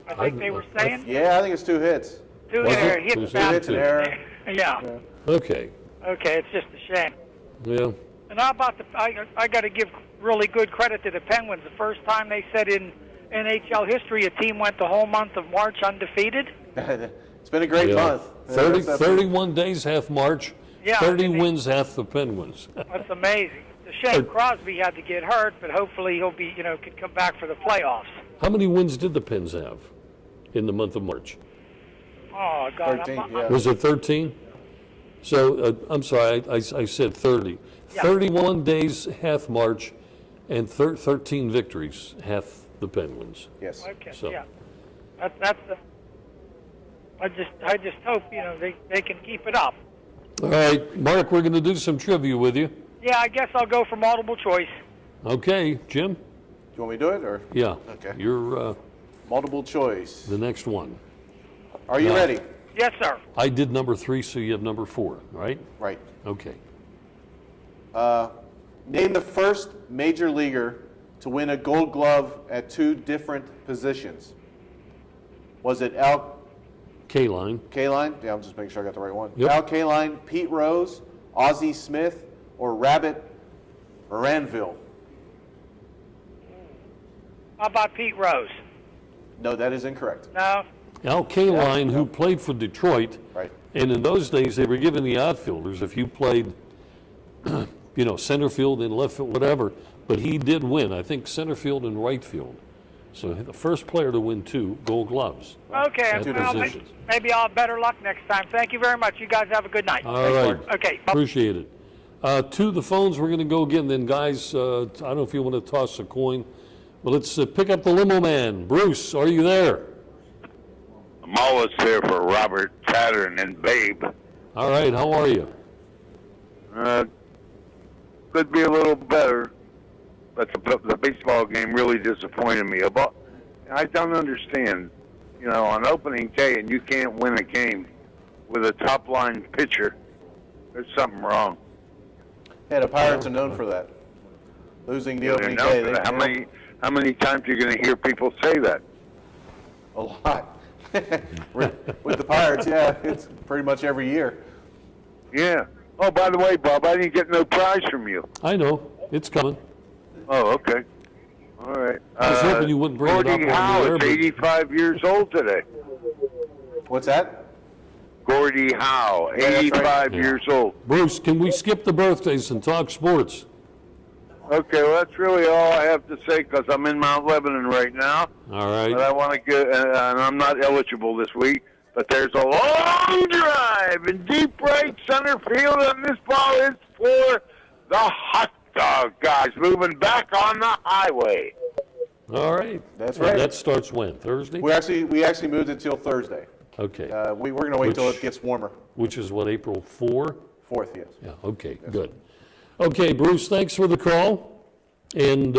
I think they were saying? Yeah, I think it's 2 hits. 2 hits. Two hits and error. Yeah. Okay. Okay, it's just a shame. Yeah. And how about I got to give really good credit to the Penguins. The first time they said in NHL history a team went the whole month of March undefeated. It's been a great month. 31 days, half March. Yeah, 30 wins, half the Penguins. That's amazing. It's a shame Crosby had to get hurt, but hopefully he'll be, could come back for the playoffs. How many wins did the Pens have in the month of March? Oh, God. 13, Was it 13? So, I'm sorry, I said 30. Yeah. 31 days, half March, and 13 victories, half the Penguins. Yes. Okay, so. yeah. That's the... I just hope, they can keep it up. All right, Mark, we're going to do some trivia with you. Yeah, I guess I'll go for multiple choice. Okay, Jim? Do you want me to do it, or? Yeah. Okay. You're multiple choice. The next one. Are you ready? Yes, sir. I did number 3, so you have number 4, right? Right. Okay. Name the first major leaguer to win a Gold Glove at 2 different positions. Was it Al Kaline? Kaline? Yeah, I'm just making sure I got the right one. Yep. Al Kaline, Pete Rose, Ozzie Smith, or Rabbit Moranville? How about Pete Rose? No, that is incorrect. No. Al Kaline, who played for Detroit, Right. and in those days, they were giving the outfielders, if you played, center field and left field, whatever, but he did win, I think, center field and right field. So the first player to win 2 Gold Gloves. Okay. at Well, positions. maybe I'll have better luck next time. Thank you very much. You guys have a good night. All right. Okay. Appreciate it. To the phones, we're going to go again. Then, guys, I don't know if you want to toss a coin, but let's pick up the limo man. Bruce, are you there? I'm always here for Robert, Saturn, and Babe. All right. How are you? Could be a little better, but the baseball game really disappointed me. I don't understand. On opening day, and you can't win a game with a top-line pitcher. There's something wrong. Yeah, the Pirates are known for that. Losing the opening They're known day. for that. How many times are you going to hear people say that? A lot. With the Pirates, yeah, it's pretty much every year. Yeah. Oh, by the way, Bob, I didn't get no prize from you. I know. It's coming. Oh, okay. All right. I was hoping you wouldn't bring it up Gordie on the Howe air, is but- 85 years old today. What's that? Gordie Howe, Yeah, that's 85 right. years old. Bruce, can we skip the birthdays and talk sports? Okay, well, that's really all I have to say because I'm in Mount Lebanon right now. All right. But I want to get, and I'm not eligible this week, but there's a long drive in deep right center field, and this ball is for the hot dog guys moving back on the highway. All right. That's And right. that starts when? Thursday? We actually moved it till Thursday. Okay. We're going to wait till Which- it gets warmer. Which is what, April 4? 4th, yes. Yeah, okay, good. Okay, Bruce, thanks for the call. And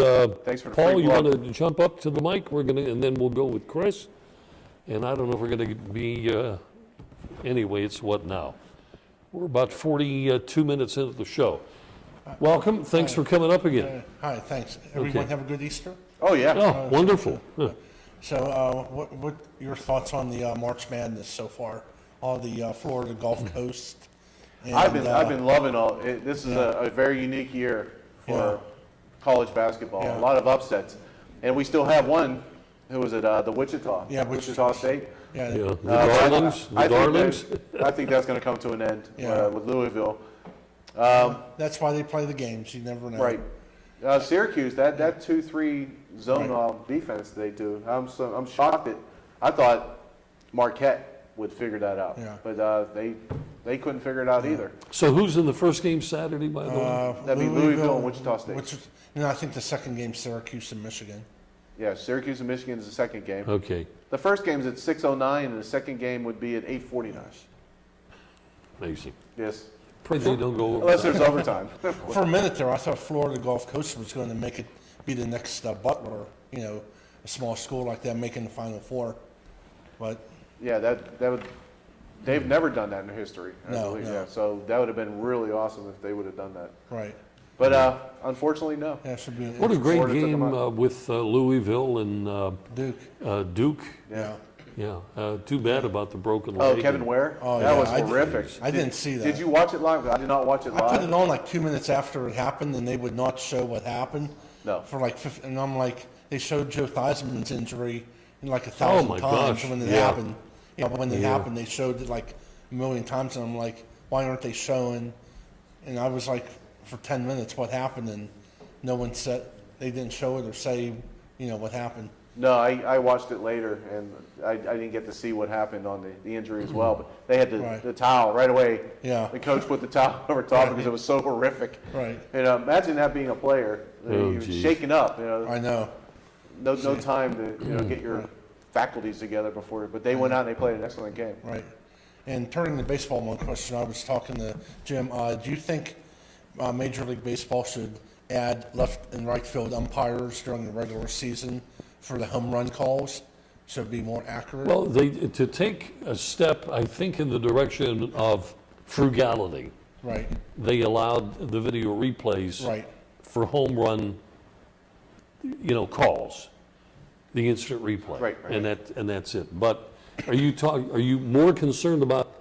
Thanks for the Paul, free you plug. want to jump up to the mic? And then we'll go with Chris. And I don't know if we're going to be, anyway, it's what now? We're about 42 minutes into the show. Welcome, thanks for coming up again. Hi, thanks. Everyone have a good Easter? Oh, yeah. Oh, wonderful. Huh. So, what your thoughts on the March Madness so far? All the Florida Gulf Coast. And, I've been loving all. This is a very unique year for college basketball. Yeah. A lot of upsets, and we still have one. Who was it? The Wichita. Yeah, Wichita State. Yeah, Yeah, the Darlings, the Darlings. I think that's going to come to an end with Louisville. that's why they play the games. You never know. Right. Syracuse, that 2-3 zone defense they do. I'm shocked that I thought Marquette would figure that out, Yeah. but they couldn't figure it out either. So who's in the first game Saturday, by the way? That'd be Louisville and Wichita State. I think the second game, Syracuse and Michigan. Yeah, Syracuse and Michigan is the second game. Okay, The first game's at 6:09, and the second game would be at 8:49. amazing. Yes, Pray they don't go over. unless there's overtime. For a minute there, I thought Florida Gulf Coast was going to make it be the next Butler, a small school like that making the Final Four. But Yeah, that would. They've never done that in history. I No, believe. no. Yeah, so that would have been really awesome if they would have done that. right, But unfortunately, no. yeah, it should be. What a great Florida took game them out. with Louisville and Duke. Duke. Yeah. Yeah, too bad about the broken Oh, leg. Kevin Ware? Oh, that yeah, was I horrific. I didn't see that. Did you watch it live? I did not watch it I put live. it on like 2 minutes after it happened, and they would not show what happened. No. For like, and I'm like, they showed Joe Theismann's injury in like 1,000 Oh, my times gosh. when it Yeah. happened. But when it happened, they showed it like a million times, and I'm like, why aren't they showing? And I was like, for 10 minutes, what happened? And no one said, they didn't show it or say, what happened. No, I watched it later, and I didn't get to see what happened on the injury as well. But they had Right. the towel right away. Yeah. The coach put the towel over top because it was so horrific. Right. And imagine that being a player. Oh, You're geez. shaken up. I know. No time to get your faculties together before. But they went out and they played an excellent game. Right. And turning to baseball, one question, I was talking to Jim. Do you think Major League Baseball should add left and right field umpires during the regular season for the home run calls so it'd be more accurate? Well, to take a step, I think, in the direction of frugality, Right. they allowed the video replays Right. for home run, calls, the instant replay. Right. And that's it. But are you more concerned about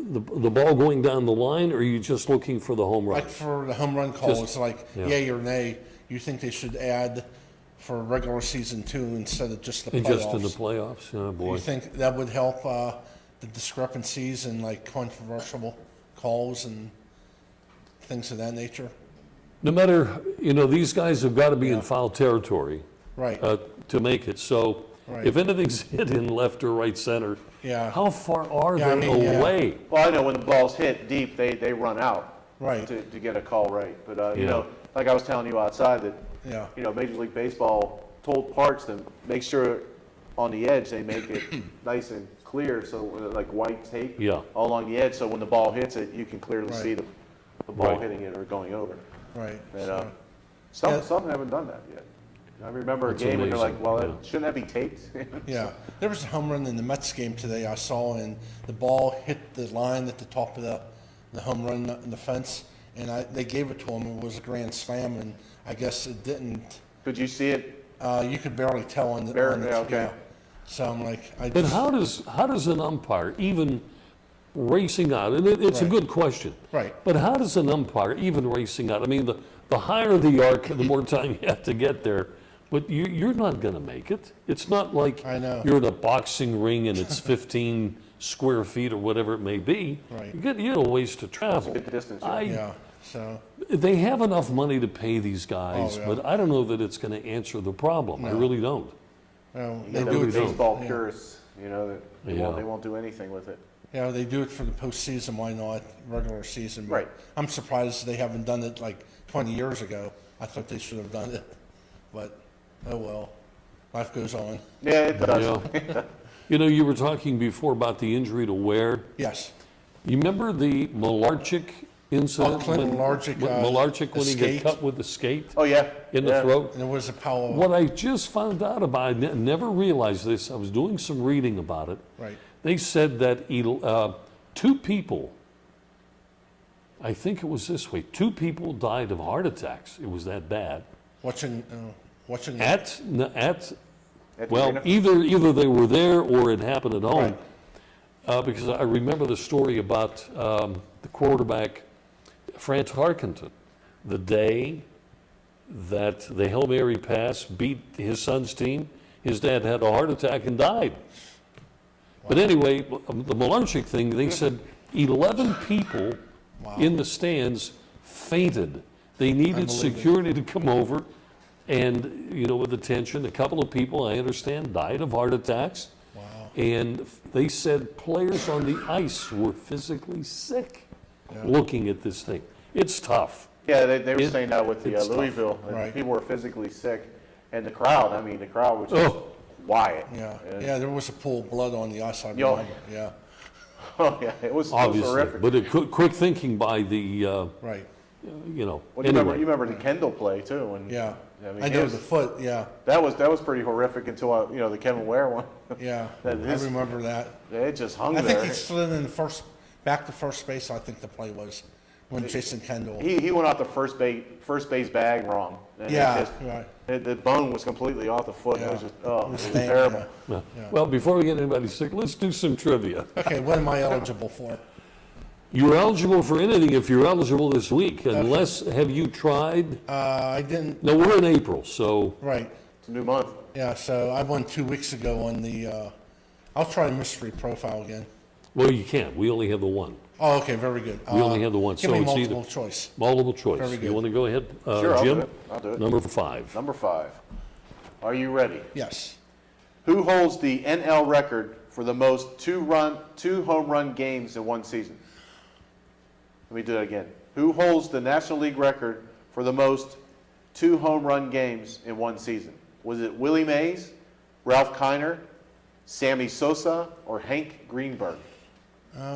the ball going down the line, or are you just looking for the home run? Like for the home run calls, Just- like yeah. yay or nay, you think they should add for regular season too instead of just the playoffs. And just in the playoffs, oh boy. You think that would help the discrepancies and like controversial calls and things of that nature? No matter, these guys have got to be in foul territory. Right. To make it. So Right. if anything's hit in left or right center, Yeah. how far are Yeah, I they mean, yeah. away? Well, I know when the ball's hit deep, they run out. Right. To get a call right. But, Yeah. like I was telling you outside that, Yeah. Major League Baseball told Parks to make sure on the edge they make it nice and clear, so like white tape Yeah. all along the edge, so when the ball hits it, you can clearly Right. see the ball Right. hitting it or going over. Right. And, So- some haven't done that yet. I remember That's a game when you're like, amazing, well, yeah. shouldn't that be taped? Yeah, there was a home run in the Mets game today I saw, and the ball hit the line at the top of the home run in the fence, and they gave it to him. It was a grand slam, and I guess it didn't. Could you see it? You could barely tell on the. Barely, okay. So I'm like, But how does an umpire even racing out, and it's a Right. good question. Right. But how does an umpire even racing out? I mean, the higher the arc, the more time you have to get there. But you're not going to make it. It's not like I know. you're in a boxing ring and it's 15 square feet or whatever it may be. Right. You got a ways to travel. Good distance. Yeah. So They have enough money to pay these guys, Oh, yeah. but I don't know that it's going to answer the problem. I No. really don't. they They do it. baseball Yeah. purists, that Yeah. they won't do anything with it. Yeah, they do it for the postseason. Why not regular season? But Right. I'm surprised they haven't done it like 20 years ago. I thought they should have done it, but oh well. Life goes on. Yeah, it does. Yeah. You were talking before about the injury to Ware. Yes. You remember the Malarchik incident? Clint Malarchik, Malarchik when he got skate. cut with the skate Oh, yeah. in the Yeah. throat? And it was a Powell. What I just found out about, I never realized this, I was doing some reading about it. Right. They said that two people, I think it was this way, two people died of heart attacks. It was that bad. Watching. At At the well, arena? either they were there or it happened at home. Right. Because I remember the story about the quarterback, Franz Harkington, the day that the Hail Mary pass beat his son's team, his dad had a heart attack and died. But anyway, the Malarchik thing, they said 11 people in the stands fainted. They needed security to come over, and with the tension, a couple of people, I understand, died of heart attacks. Wow. And they said players on the ice were physically sick looking at this thing. It's tough. Yeah, they were saying that with the it's tough. Louisville. that Right. People were physically sick. And the crowd was just quiet. Yeah. And- Yeah. There was a pool of blood on the ice. I Yo. remember. Yeah. Oh, yeah, it was Obviously, horrific. but quick thinking by the, Right. Well, you anyway. remember the Kendall play, too. And, Yeah. I mean, I it know was- the foot. Yeah. That was pretty horrific until, the Kevin Ware one. Yeah. That I his- remember that. It just hung I there. think he slid in back to first base. I think the play was when Jason Kendall. He went off the first base bag wrong. And it Yeah, just- right. The bone was completely off the foot. Yeah. It was just, It was staying, terrible. yeah. Well, before we get anybody sick, let's do some trivia. Okay, what am I eligible for? You're eligible for anything if you're eligible this week, unless, have you tried? I didn't. No, we're in April, so. Right. It's a new month. Yeah, so I won 2 weeks ago on the. I'll try mystery profile again. Well, you can't. We only have the one. Oh, okay, very good. We only have the one, Give so me it's multiple either. choice. Multiple choice. Very You good. want to go ahead, Sure, I'll Jim? do it. I'll do it. Number 5. Number 5. Are you ready? Yes. Who holds the NL record for the most two home run games in one season? Let me do that again. Who holds the National League record for the most 2 home run games in one season? Was it Willie Mays, Ralph Kiner, Sammy Sosa, or Hank Greenberg?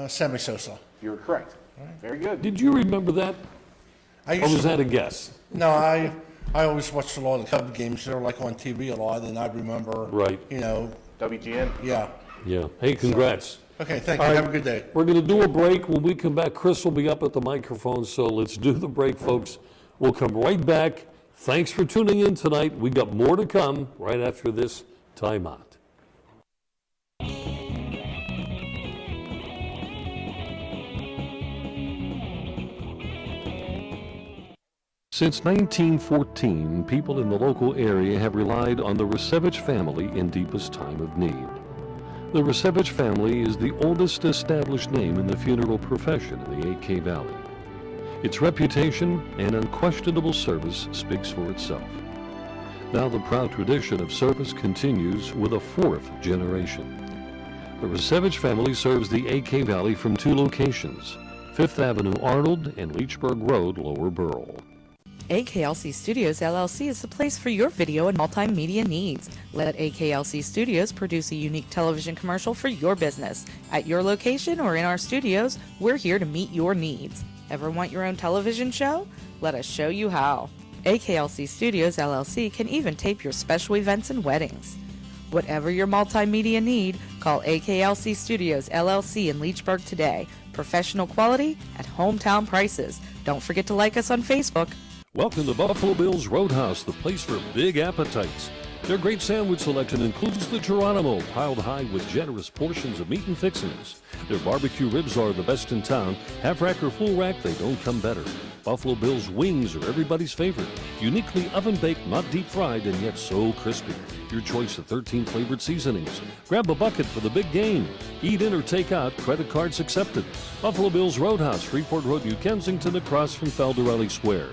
Sammy Sosa. You were correct. Very good. Did you remember that? I Or was that a guess? No, I always watched a lot of Cub games. They're like on TV a lot, and I remember. Right. WGN? Yeah. Yeah. Hey, congrats. Okay, thank you. All right, Have a good day. We're going to do a break. When we come back, Chris will be up at the microphone, so let's do the break, folks. We'll come right back. Thanks for tuning in tonight. We got more to come right after this timeout. Since 1914, people in the local area have relied on the Resevich family in deepest time of need. The Resevich family is the oldest established name in the funeral profession in the AK Valley. Its reputation and unquestionable service speaks for itself. Now the proud tradition of service continues with a fourth generation. The Resevich family serves the AK Valley from two locations, 5th Avenue Arnold and Leechburg Road, Lower Burl. AKLC Studios LLC is the place for your video and multimedia needs. Let AKLC Studios produce a unique television commercial for your business. At your location or in our studios, we're here to meet your needs. Ever want your own television show? Let us show you how. AKLC Studios LLC can even tape your special events and weddings. Whatever your multimedia need, call AKLC Studios LLC in Leechburg today. Professional quality at hometown prices. Don't forget to like us on Facebook. Welcome to Buffalo Bill's Roadhouse, the place for big appetites. Their great sandwich selection includes the Geronimo, piled high with generous portions of meat and fixings. Their barbecue ribs are the best in town. Half rack or full rack, they don't come better. Buffalo Bill's wings are everybody's favorite. Uniquely oven-baked, not deep-fried, and yet so crispy. Your choice of 13 flavored seasonings. Grab a bucket for the big game. Eat in or take out, credit cards accepted. Buffalo Bill's Roadhouse, Freeport Road, New Kensington, across from Faldarelli Square.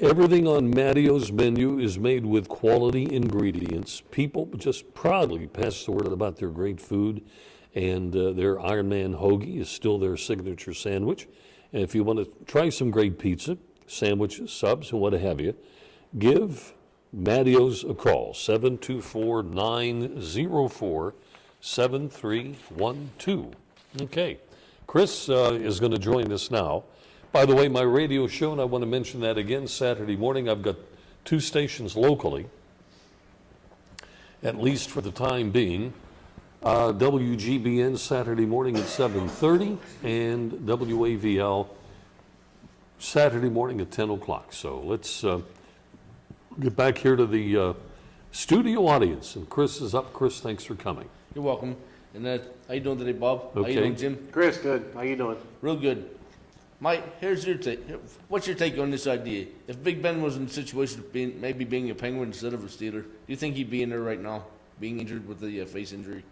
Everything on Mattio's menu is made with quality ingredients. People just proudly pass the word about their great food, and their Iron Man hoagie is still their signature sandwich. And if you want to try some great pizza, sandwiches, subs, and what have you, give Mattio's a call, 724-904-7312. Okay, Chris is going to join us now. By the way, my radio show, and I want to mention that again, Saturday morning, I've got two stations locally, at least for the time being. WGBN Saturday morning at 7:30 and WAVL Saturday morning at 10 o'clock. So let's get back here to the studio audience. And Chris is up. Chris, thanks for coming. You're welcome. And how you doing today, Bob? Okay. How you doing, Jim? Chris, good. How you doing? Real good. Mike, here's your take. What's your take on this idea? If Big Ben was in the situation of maybe being a Penguin instead of a Steeler, do you think he'd be in there right now, being injured with the face injury?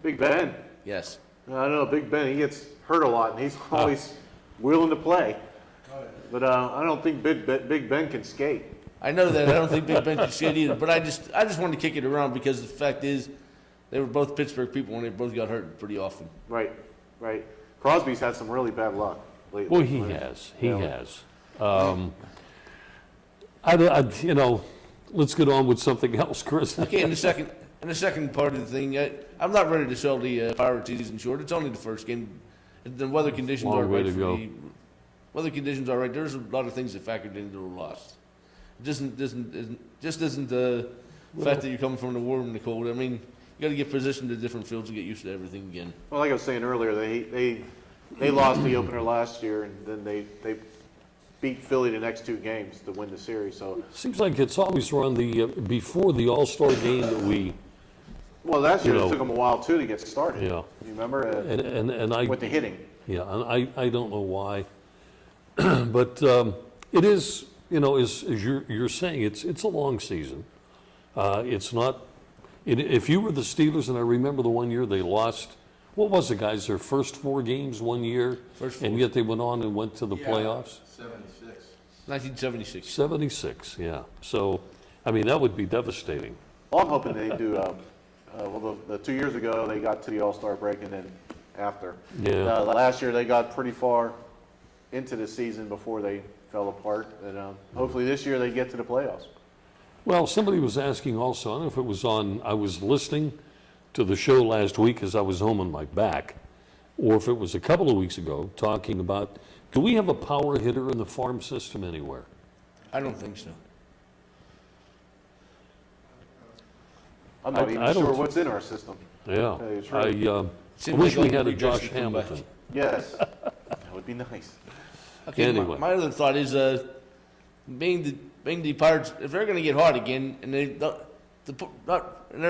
Big Ben? Yes. I don't know. Big Ben, he gets hurt a lot, and he's always willing to play. But I don't think Big Ben can skate. I know that. I don't think Big Ben can skate either. But I just wanted to kick it around because the fact is, they were both Pittsburgh people, and they both got hurt pretty often. Right. Crosby's had some really bad luck lately. Well, he has. He has. Let's get on with something else, Chris. Okay, in the second part of the thing, I'm not ready to sell the Pirate season short. It's only the first game. The weather conditions are right. Weather conditions are right. There's a lot of things that factored into the loss. It just isn't the fact that you're coming from the warm and the cold. I mean, you got to get positioned to different fields and get used to everything again. Well, like I was saying earlier, they lost the opener last year, and then they beat Philly the next two games to win the series. So seems like it's always around the before the All-Star game that we. Well, last year it took them a while too to get started. Yeah. You remember? And I with the hitting. Yeah, and I don't know why, but it is, as you're saying, it's a long season. It's not. If you were the Steelers, and I remember the one year they lost. What was it, guys? Their first 4 games one year, and yet they went on and went to the playoffs? 1976. 76, yeah. So, I mean, that would be devastating. Well, I'm hoping they do. The 2 years ago, they got to the All-Star break, and then after. Yeah. Last year, they got pretty far into the season before they fell apart, and hopefully this year they get to the playoffs. Well, somebody was asking also, I don't know if it was on, I was listening to the show last week as I was home on my back, or if it was a couple of weeks ago, talking about, do we have a power hitter in the farm system anywhere? I don't think so. I'm not even sure what's in our system. Yeah. I like wish we had a Josh Hamilton. Yes. That would be nice. Okay, anyway. My other thought is, being the Pirates, if they're going to get hot again, and they're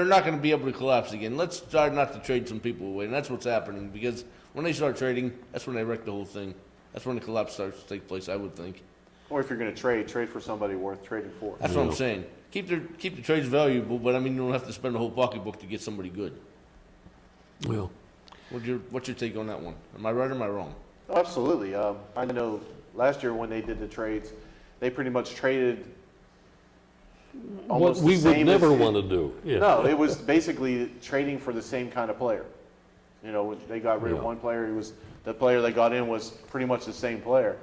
not going to be able to collapse again, let's try not to trade some people away. And that's what's happening, because when they start trading, that's when they wreck the whole thing. That's when the collapse starts to take place, I would think. Or if you're going to trade for somebody worth trading for. That's what I'm saying. Keep the trades valuable, but I mean, you don't have to spend a whole pocketbook to get somebody good. Well, what's your take on that one? Am I right or am I wrong? Oh, absolutely. I know last year when they did the trades, they pretty much traded almost what we the same would never as- want to do. Yeah. No, it was basically trading for the same kind of player. You know, they got rid of one player. The player they got in was pretty much the same player.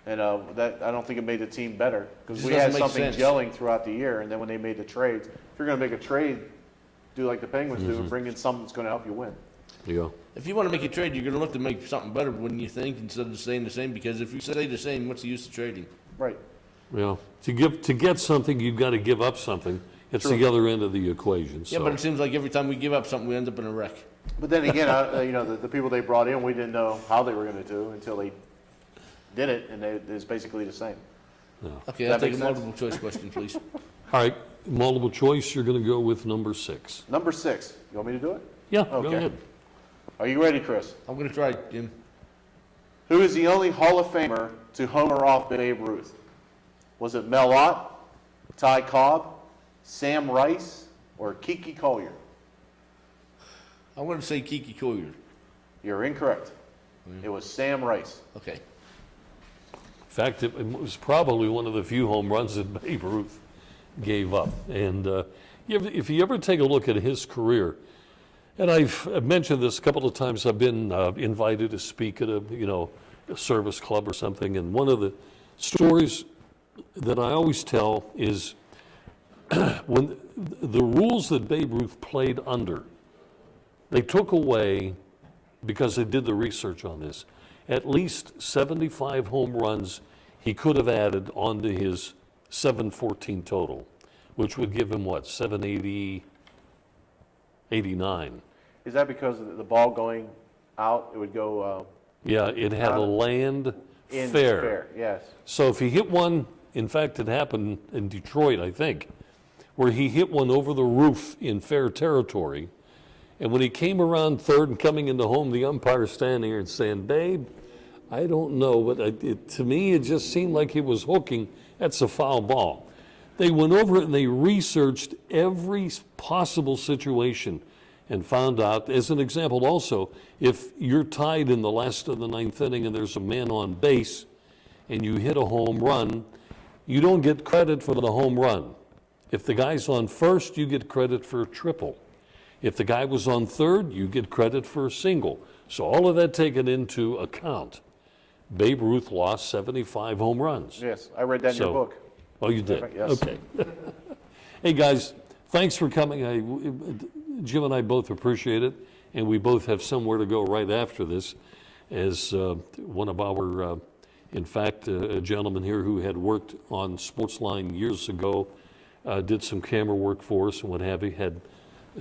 And that I don't think it made the team better because we had something gelling throughout the year. And then when they made the trades, if you're going to make a trade, do like the Penguins do, and bring in something that's going to help you win. Yeah. If you want to make a trade, you're going to look to make something better, wouldn't you think, instead of staying the same? Because if you stay the same, what's the use of trading? Right. Yeah. To get something, you've got to give up something. It's True. the other end of the equation. Yeah, so. but it seems like every time we give up something, we end up in a wreck. But then again, you know, the people they brought in, we didn't know how they were going to do until they did it, and it's basically the same. Okay, Does I'll that take a make sense? multiple choice question, please. All right, multiple choice, you're going to go with number 6. Number 6. You want me to do it? Yeah, Okay. go ahead. Are you ready, Chris? I'm going to try, Jim. Who is the only Hall of Famer to homer off Babe Ruth? Was it Mel Ott, Ty Cobb, Sam Rice, or Kiki Collier? I'm going to say Kiki Collier. You're incorrect. It was Sam Rice. Okay. In fact, it was probably one of the few home runs that Babe Ruth gave up. And if you ever take a look at his career, and I've mentioned this a couple of times, I've been invited to speak at a service club or something, and one of the stories that I always tell is when the rules that Babe Ruth played under, they took away, because they did the research on this, at least 75 home runs he could have added onto his 714 total, which would give him what, 780, 89. Is that because of the ball going out, it would go Yeah, it had a land in fair. yes. So if he hit one, in fact, it happened in Detroit, I think, where he hit one over the roof in fair territory. And when he came around third and coming into home, the umpire standing there and saying, "Babe, I don't know, but to me, it just seemed like he was hooking. That's a foul ball." They went over it and they researched every possible situation and found out, as an example also, if you're tied in the last of the 9th inning and there's a man on base and you hit a home run, you don't get credit for the home run. If the guy's on first, you get credit for a triple. If the guy was on third, you get credit for a single. So all of that taken into account, Babe Ruth lost 75 home runs. Yes, I read that in your book. Oh, you did? Yes. Okay. Hey, guys, thanks for coming. Jim and I both appreciate it, and we both have somewhere to go right after this, as one of our, in fact, a gentleman here who had worked on Sportsline years ago, did some camera work for us and what have you, had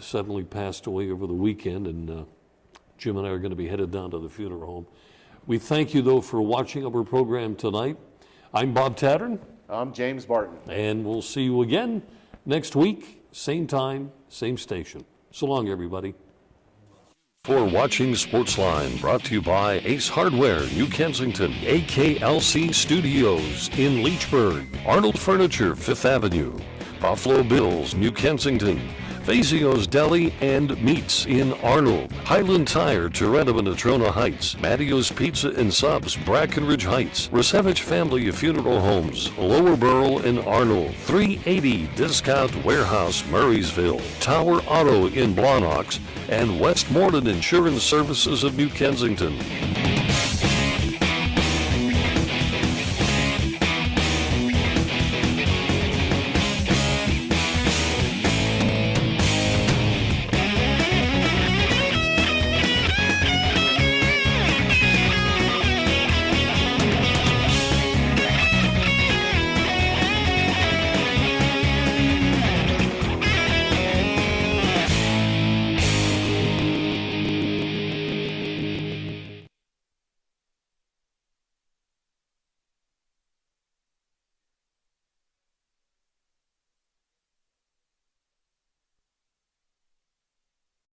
suddenly passed away over the weekend, and Jim and I are going to be headed down to the funeral home. We thank you, though, for watching our program tonight. I'm Bob Tattern. I'm James Barton. And we'll see you again next week, same time, same station. So long, everybody. For watching Sportsline, brought to you by Ace Hardware, New Kensington, AKLC Studios in Leechburg, Arnold Furniture, 5th Avenue, Buffalo Bills, New Kensington, Fazio's Deli and Meats in Arnold, Highland Tire, Toronto and Natrona Heights, Mattio's Pizza and Subs, Brackenridge Heights, Rasevich Family Funeral Homes, Lower Burl in Arnold, 380 Discount Warehouse, Murraysville, Tower Auto in Blawnox, and Westmoreland Insurance Services of New Kensington.